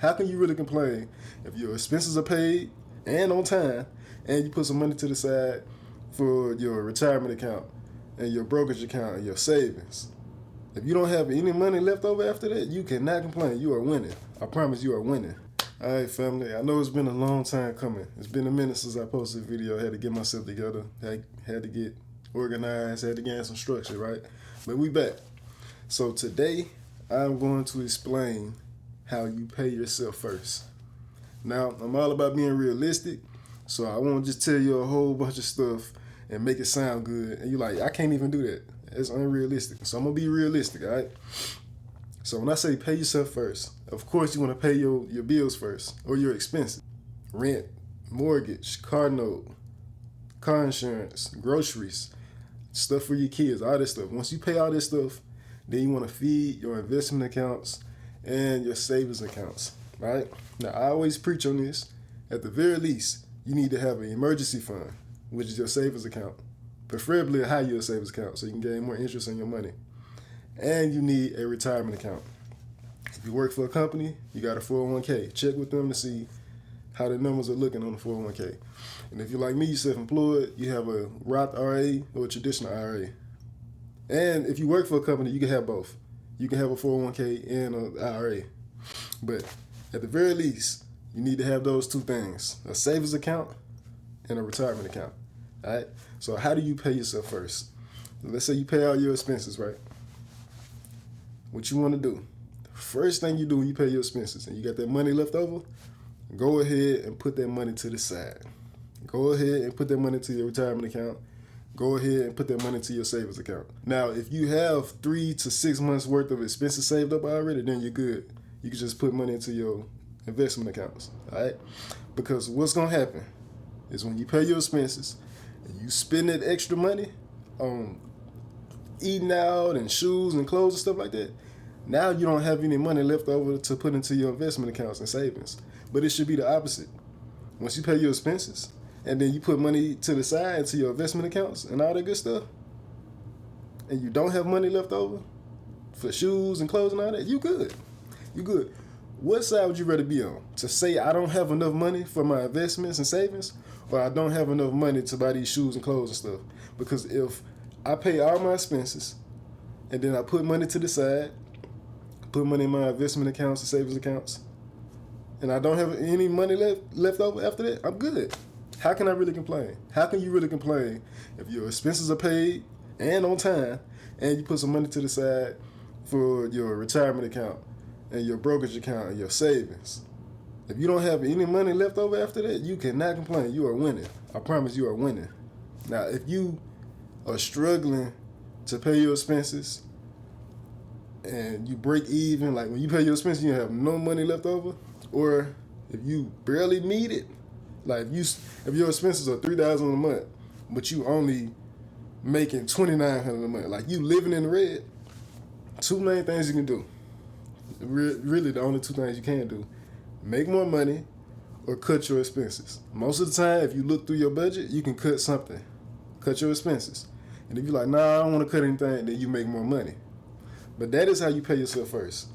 How can you really complain if your expenses are paid and on time, and you put some money to the side for your retirement account and your brokerage account and your savings? If you don't have any money left over after that, you cannot complain. You are winning. I promise you are winning. All right, family. I know it's been a long time coming. It's been a minute since I posted a video. I had to get myself together. I had to get organized. Had to gain some structure, right? But we back. So today, I'm going to explain how you pay yourself first. Now, I'm all about being realistic, so I won't just tell you a whole bunch of stuff and make it sound good. And you're like, I can't even do that. It's unrealistic. So I'm going to be realistic, all right? So when I say pay yourself first, of course you want to pay your bills first, or your expenses. Rent, mortgage, car note, car insurance, groceries, stuff for your kids, all this stuff. Once you pay all this stuff, then you want to feed your investment accounts and your savings accounts, right? Now, I always preach on this. At the very least, you need to have an emergency fund, which is your savings account, preferably a high-yield savings account so you can gain more interest on your money. And you need a retirement account. If you work for a company, you got a 401k. Check with them to see how the numbers are looking on the 401k. And if you're like me, you're self-employed, you have a Roth IRA or a traditional IRA. And if you work for a company, you can have both. You can have a 401k and an IRA. But at the very least, you need to have those two things, a savings account and a retirement account. All right? So how do you pay yourself first? Let's say you pay all your expenses, right? What you want to do, first thing you do when you pay your expenses and you got that money left over, go ahead and put that money to the side. Go ahead and put that money to your retirement account. Go ahead and put that money to your savings account. Now, if you have 3 to 6 months worth of expenses saved up already, then you're good. You can just put money into your investment accounts, all right? Because what's going to happen is when you pay your expenses and you spend that extra money on eating out and shoes and clothes and stuff like that, now you don't have any money left over to put into your investment accounts and savings. But it should be the opposite. Once you pay your expenses and then you put money to the side into your investment accounts and all that good stuff, and you don't have money left over for shoes and clothes and all that, you good. You good. What side would you rather be on? To say I don't have enough money for my investments and savings, or I don't have enough money to buy these shoes and clothes and stuff? Because if I pay all my expenses and then I put money to the side, put money in my investment accounts and savings accounts, and I don't have any money left over after that, I'm good. How can I really complain? How can you really complain if your expenses are paid and on time and you put some money to the side for your retirement account and your brokerage account and your savings? If you don't have any money left over after that, you cannot complain. You are winning. I promise you are winning. Now, if you are struggling to pay your expenses and you break even, like when you pay your expenses, you have no money left over, or if you barely need it, like if your expenses are $3,000 a month, but you only making $2,900 a month, like you living in the red, two main things you can do. Really, the only two things you can do: make more money or cut your expenses. Most of the time, if you look through your budget, you can cut something, cut your expenses. And if you're like, nah, I don't want to cut anything, then you make more money. But that is how you pay yourself first.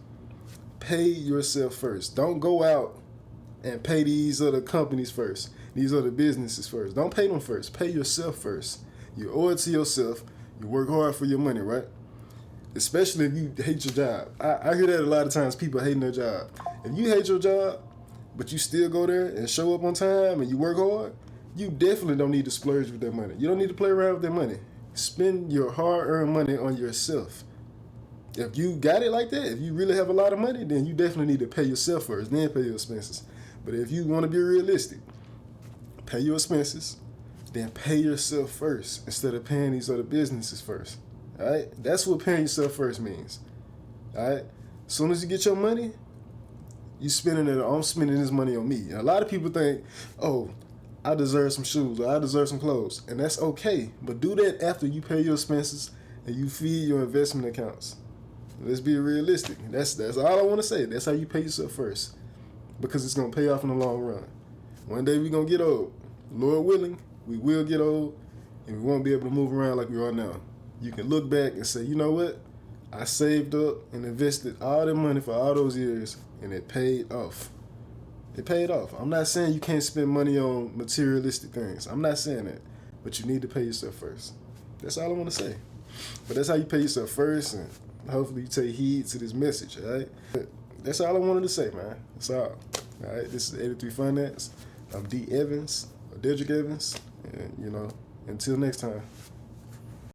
Pay yourself first. Don't go out and pay these other companies first, these other businesses first. Don't pay them first. Pay yourself first. You owe it to yourself. You work hard for your money, right? Especially if you hate your job. I hear that a lot of times, people hating their job. If you hate your job, but you still go there and show up on time and you work hard, you definitely don't need to splurge with that money. You don't need to play around with that money. Spend your hard-earned money on yourself. If you got it like that, if you really have a lot of money, then you definitely need to pay yourself first, then pay your expenses. But if you want to be realistic, pay your expenses, then pay yourself first instead of paying these other businesses first. All right? That's what paying yourself first means. All right? As soon as you get your money, you spending it. I'm spending this money on me. And a lot of people think, oh, I deserve some shoes or I deserve some clothes. And that's okay. But do that after you pay your expenses and you feed your investment accounts. Let's be realistic. That's all I want to say. That's how you pay yourself first. Because it's going to pay off in the long run. One day we're going to get old. Lord willing, we will get old, and we won't be able to move around like we are now. You can look back and say, you know what? I saved up and invested all that money for all those years, and it paid off. It paid off. I'm not saying you can't spend money on materialistic things. I'm not saying that. But you need to pay yourself first. That's all I want to say. But that's how you pay yourself first, and hopefully you take heed to this message, all right? But that's all I wanted to say, man. That's all. All right, this is 83 Finance. I'm D. Evans, or Dedrick Evans. And, until next time.